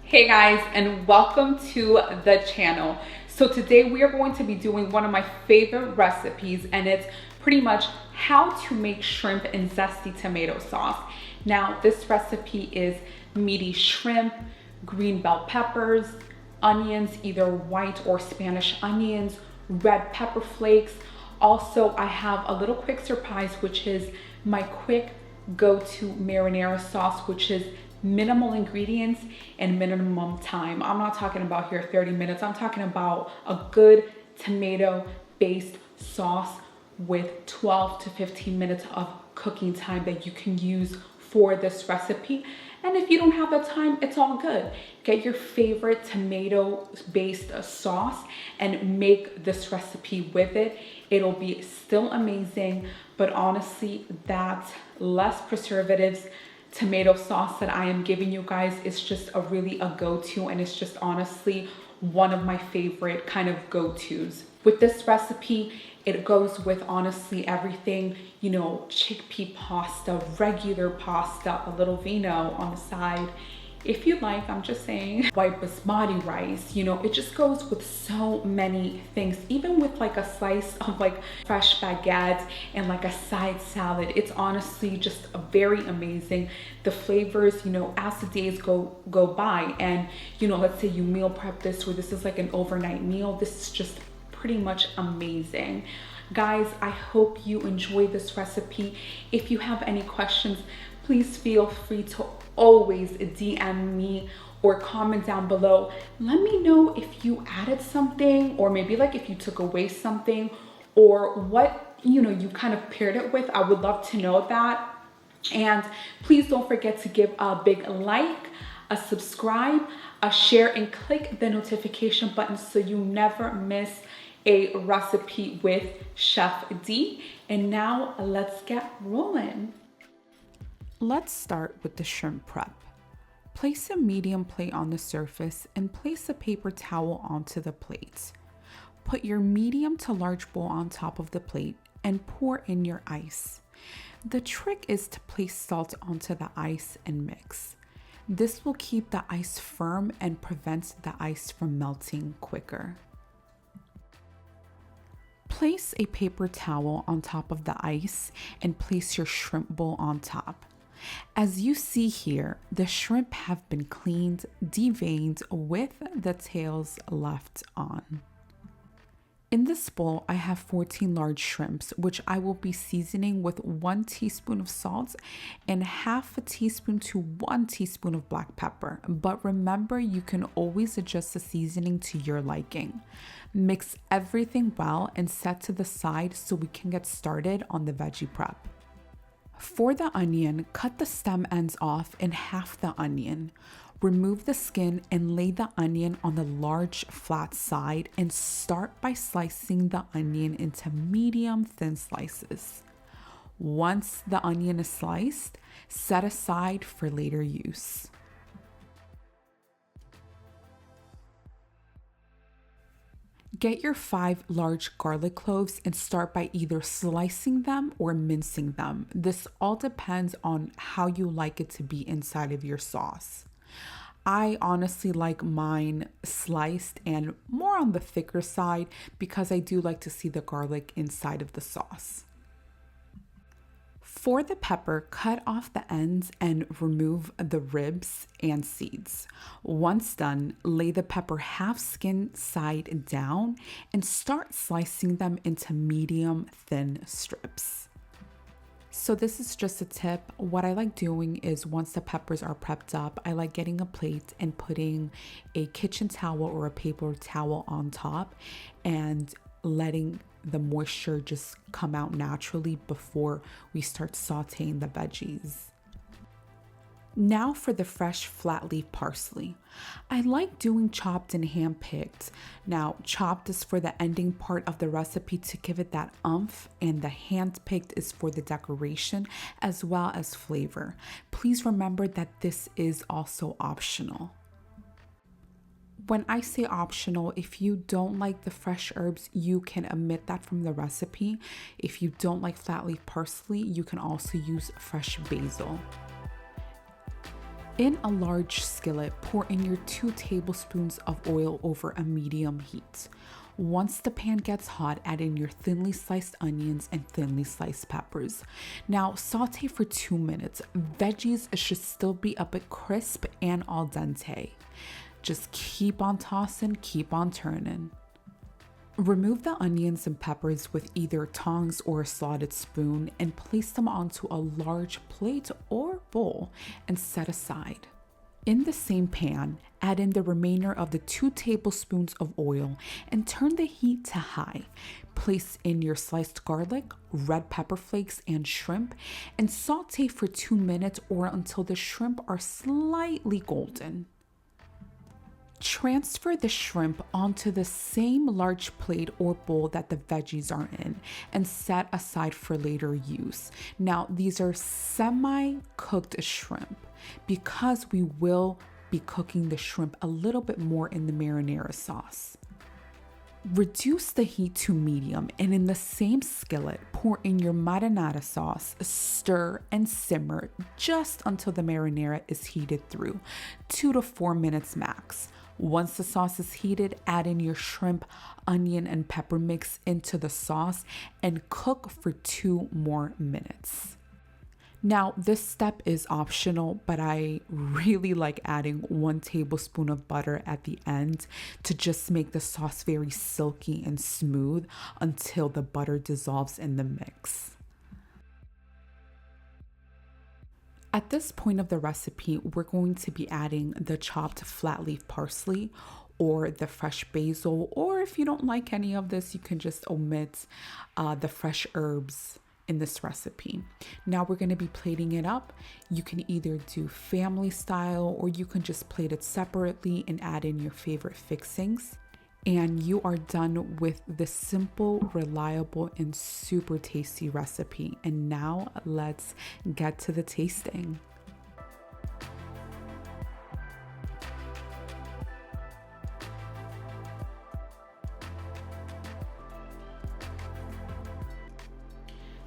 Hey guys, and welcome to the channel. So today we are going to be doing one of my favorite recipes, and it's pretty much how to make shrimp in zesty tomato sauce. Now this recipe is meaty shrimp, green bell peppers, onions, either white or Spanish onions, red pepper flakes. Also, I have a little quick surprise, which is my quick go-to marinara sauce, which is minimal ingredients and minimum time. I'm not talking about here 30 minutes. I'm talking about a good tomato based sauce with 12 to 15 minutes of cooking time that you can use for this recipe. And if you don't have the time, it's all good. Get your favorite tomato based sauce and make this recipe with it. It'll be still amazing, but honestly, that's less preservatives. Tomato sauce that I am giving you guys is just a go-to, and it's just honestly one of my favorite kind of go-tos. With this recipe, it goes with honestly everything, you know, chickpea pasta, regular pasta, a little vino on the side. If you like, I'm just saying, white basmati rice, you know, it just goes with so many things. Even with like a slice of like fresh baguettes and like a side salad, it's honestly just very amazing. The flavors, you know, as the days go by, and you know, let's say you meal prep this, or this is like an overnight meal, this is just pretty much amazing. Guys, I hope you enjoy this recipe. If you have any questions, please feel free to always DM me or comment down below. Let me know if you added something, or maybe like if you took away something, or what, you know, you kind of paired it with. I would love to know that. And please don't forget to give a big like, a subscribe, a share, and click the notification button so you never miss a recipe with Chef D. And now let's get rolling. Let's start with the shrimp prep. Place a medium plate on the surface and place a paper towel onto the plate. Put your medium to large bowl on top of the plate and pour in your ice. The trick is to place salt onto the ice and mix. This will keep the ice firm and prevents the ice from melting quicker. Place a paper towel on top of the ice and place your shrimp bowl on top. As you see here, the shrimp have been cleaned, deveined with the tails left on. In this bowl, I have 14 large shrimps, which I will be seasoning with 1 teaspoon of salt and half a teaspoon to 1 teaspoon of black pepper. But remember, you can always adjust the seasoning to your liking. Mix everything well and set to the side so we can get started on the veggie prep. For the onion, cut the stem ends off in half the onion. Remove the skin and lay the onion on the large flat side and start by slicing the onion into medium thin slices. Once the onion is sliced, set aside for later use. Get your 5 large garlic cloves and start by either slicing them or mincing them. This all depends on how you like it to be inside of your sauce. I honestly like mine sliced and more on the thicker side because I do like to see the garlic inside of the sauce. For the pepper, cut off the ends and remove the ribs and seeds. Once done, lay the pepper half skin side down and start slicing them into medium thin strips. So this is just a tip. What I like doing is once the peppers are prepped up, I like getting a plate and putting a kitchen towel or a paper towel on top and letting the moisture just come out naturally before we start sauteing the veggies. Now for the fresh flat leaf parsley. I like doing chopped and hand-picked. Now, chopped is for the ending part of the recipe to give it that oomph, and the hand-picked is for the decoration as well as flavor. Please remember that this is also optional. When I say optional, if you don't like the fresh herbs, you can omit that from the recipe. If you don't like flat leaf parsley, you can also use fresh basil. In a large skillet, pour in your 2 tablespoons of oil over a medium heat. Once the pan gets hot, add in your thinly sliced onions and thinly sliced peppers. Now saute for 2 minutes. Veggies should still be a bit crisp and al dente. Just keep on tossing, keep on turning. Remove the onions and peppers with either tongs or a slotted spoon and place them onto a large plate or bowl and set aside. In the same pan, add in the remainder of the 2 tablespoons of oil and turn the heat to high. Place in your sliced garlic, red pepper flakes, and shrimp and saute for 2 minutes or until the shrimp are slightly golden. Transfer the shrimp onto the same large plate or bowl that the veggies are in and set aside for later use. Now, these are semi-cooked shrimp because we will be cooking the shrimp a little bit more in the marinara sauce. Reduce the heat to medium and in the same skillet, pour in your marinara sauce, stir and simmer just until the marinara is heated through, 2 to 4 minutes max. Once the sauce is heated, add in your shrimp, onion, and pepper mix into the sauce and cook for 2 more minutes. Now, this step is optional, but I really like adding 1 tablespoon of butter at the end to just make the sauce very silky and smooth until the butter dissolves in the mix. At this point of the recipe, we're going to be adding the chopped flat leaf parsley or the fresh basil, or if you don't like any of this, you can just omit the fresh herbs in this recipe. Now we're going to be plating it up. You can either do family style or you can just plate it separately and add in your favorite fixings. And you are done with the simple, reliable, and super tasty recipe. And now let's get to the tasting.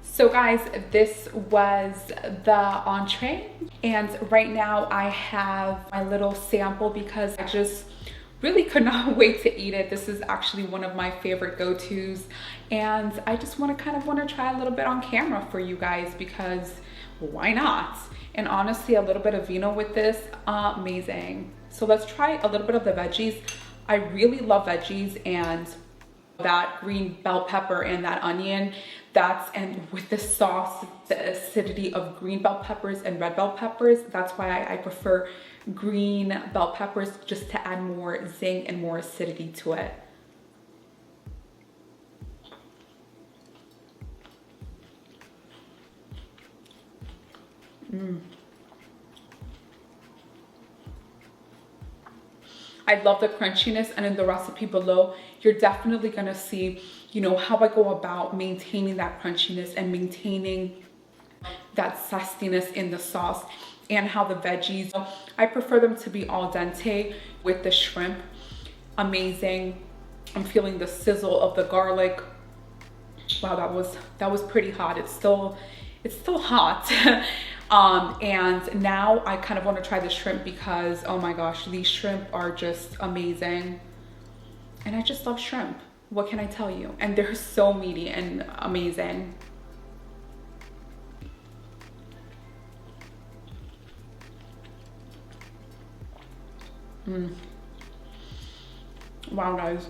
So guys, this was the entree. And right now I have my little sample because I just really could not wait to eat it. This is actually one of my favorite go-tos, and I just want to try a little bit on camera for you guys because why not? And honestly, a little bit of vino with this, amazing. So let's try a little bit of the veggies. I really love veggies, and that green bell pepper and that onion, and with the sauce, the acidity of green bell peppers and red bell peppers, that's why I prefer green bell peppers, just to add more zing and more acidity to it. I love the crunchiness, and in the recipe below, you're definitely gonna see, how I go about maintaining that crunchiness and maintaining that zestiness in the sauce, and how the veggies, I prefer them to be al dente with the shrimp. Amazing. I'm feeling the sizzle of the garlic. Wow, that was pretty hot. It's still hot. And now I kind of want to try the shrimp because, oh my gosh, these shrimp are just amazing. And I just love shrimp. What can I tell you? And they're so meaty and amazing. Wow, guys.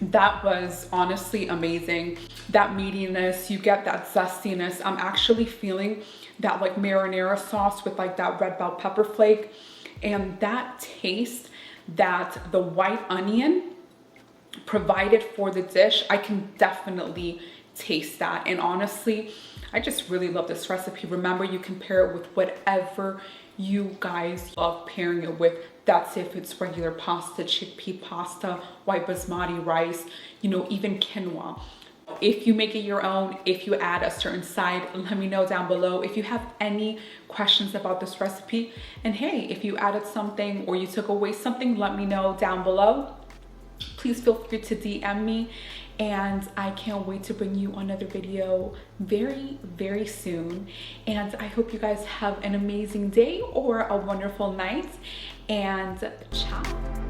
That was honestly amazing. That meatiness, you get that zestiness. I'm actually feeling that like marinara sauce with like that red bell pepper flake, and that taste that the white onion provided for the dish. I can definitely taste that. And honestly, I just really love this recipe. Remember, you can pair it with whatever you guys love pairing it with. That's if it's regular pasta, chickpea pasta, white basmati rice, even quinoa. If you make it your own, if you add a certain side, let me know down below. If you have any questions about this recipe, and hey, if you added something or you took away something, let me know down below. Please feel free to DM me. and I can't wait to bring you another video very, very soon. And I hope you guys have an amazing day or a wonderful night, and ciao.